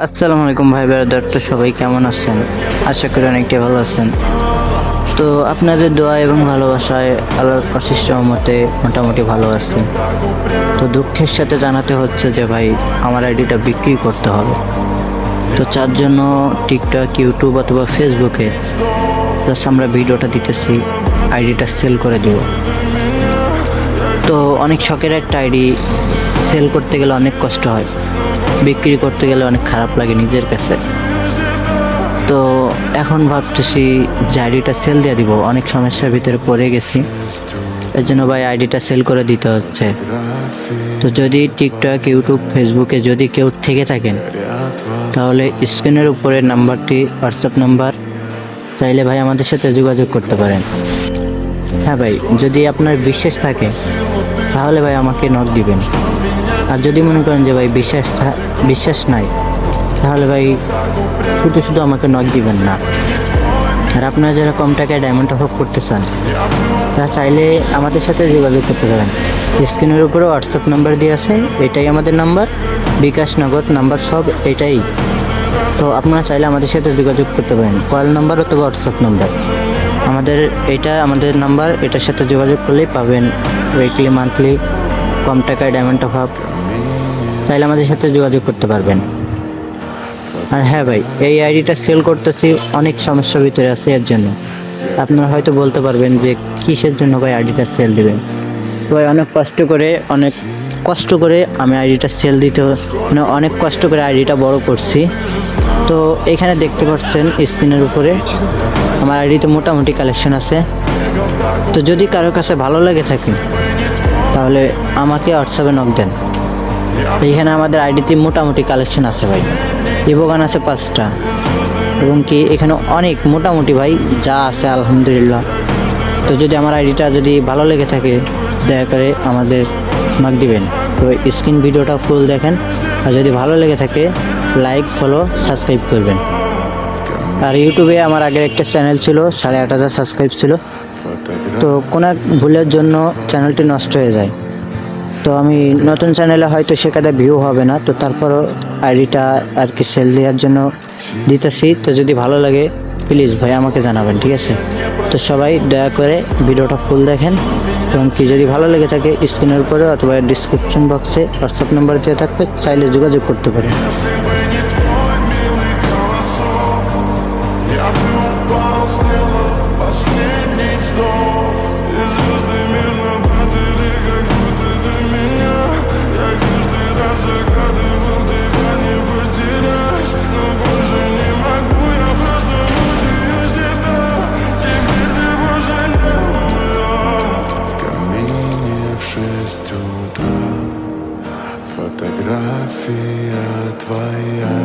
আসসালামু আলাইকুম ভাই ব্রাদার। তো সবাই কেমন আছেন? আশা করি অনেকটাই ভালো আছেন। তো আপনাদের দোয়া এবং ভালোবাসায় আল্লাহর অশেষ রহমতে মোটামুটি ভালো আছি। তো দুঃখের সাথে জানাতে হচ্ছে যে ভাই আমার আইডিটা বিক্রি করতে হবে। তো যার জন্য টিকটক, ইউটিউব অথবা ফেসবুকে জাস্ট আমরা ভিডিওটা দিতেছি, আইডিটা সেল করে দেব। তো অনেক শখের একটা আইডি, সেল করতে গেলে অনেক কষ্ট হয়, বিক্রি করতে গেলে অনেক খারাপ লাগে নিজের কাছে। তো এখন ভাবতেছি যে আইডিটা সেল দিয়ে দিব, অনেক সমস্যার ভিতরে পড়ে গেছি, এর জন্য ভাই আইডিটা সেল করে দিতে হচ্ছে। তো যদি টিকটক, ইউটিউব, ফেসবুকে যদি কেউ থেকে থাকেন তাহলে স্ক্রিনের উপরে নাম্বারটি হোয়াটসঅ্যাপ নাম্বার, চাইলে ভাই আমাদের সাথে যোগাযোগ করতে পারেন। হ্যাঁ ভাই, যদি আপনার বিশ্বাস থাকে তাহলে ভাই আমাকে নক দিবেন। আর যদি মনে করেন যে ভাই বিশ্বাস নাই, তাহলে ভাই শুধু শুধু আমাকে নক দিবেন না। আর আপনারা যারা কম টাকায় ডায়মন্ড টপ আপ করতে চান তারা চাইলে আমাদের সাথে যোগাযোগ করতে পারেন। স্ক্রিনের উপরে হোয়াটসঅ্যাপ নাম্বার দিয়ে আছে, এটাই আমাদের নাম্বার। বিকাশ, নগদ নাম্বার সব এটাই। তো আপনারা চাইলে আমাদের সাথে যোগাযোগ করতে পারেন, কল নাম্বার অথবা হোয়াটসঅ্যাপ নাম্বার। আমাদের নাম্বার, এটার সাথে যোগাযোগ করলেই পাবেন উইকলি, মান্থলি কম টাকায় ডায়মন্ড টপ আপ। চাইলে আমাদের সাথে যোগাযোগ করতে পারবেন। আর হ্যাঁ ভাই, এই আইডিটা সেল করতেছি অনেক সমস্যার ভিতরে আছে, এর জন্য। আপনারা হয়তো বলতে পারবেন যে কিসের জন্য ভাই আইডিটা সেল দিবেন। তো ভাই অনেক কষ্ট করে আমি আইডিটা সেল দিতে, মানে অনেক কষ্ট করে আইডিটা বড় করছি। তো এখানে দেখতে পাচ্ছেন স্ক্রিনের উপরে আমার আইডিতে মোটামুটি কালেকশন আছে। তো যদি কারো কাছে ভালো লাগে থাকে তাহলে আমাকে হোয়াটসঅ্যাপে নক দেন। এইখানে আমাদের আইডিতে মোটামুটি কালেকশন আছে ভাই, ইভোগান আছে 5টা, এবং কি এখানে অনেক মোটামুটি ভাই যা আছে আলহামদুলিল্লাহ। তো যদি আমার আইডিটা যদি ভালো লেগে থাকে দয়া করে আমাদের নক দিবেন। তো স্ক্রিন ভিডিওটা ফুল দেখেন, আর যদি ভালো লেগে থাকে লাইক, ফলো, সাবস্ক্রাইব করবেন। আর ইউটিউবে আমার আগের একটা চ্যানেল ছিল, 8,500 সাবস্ক্রাইব ছিল। তো কোনো এক ভুলের জন্য চ্যানেলটি নষ্ট হয়ে যায়। তো আমি নতুন চ্যানেলে হয়তো সেখানে ভিউ হবে না, তো তারপরও আইডিটা আর কি সেল দেওয়ার জন্য দিতেছি। তো যদি ভালো লাগে প্লিজ ভাই আমাকে জানাবেন, ঠিক আছে? তো সবাই দয়া করে ভিডিওটা ফুল দেখেন, এবং কি যদি ভালো লেগে থাকে স্ক্রিনের উপরে অথবা ডিসক্রিপশন বক্সে হোয়াটসঅ্যাপ নাম্বার দেওয়া থাকবে, চাইলে যোগাযোগ করতে পারেন। Фотография твоя.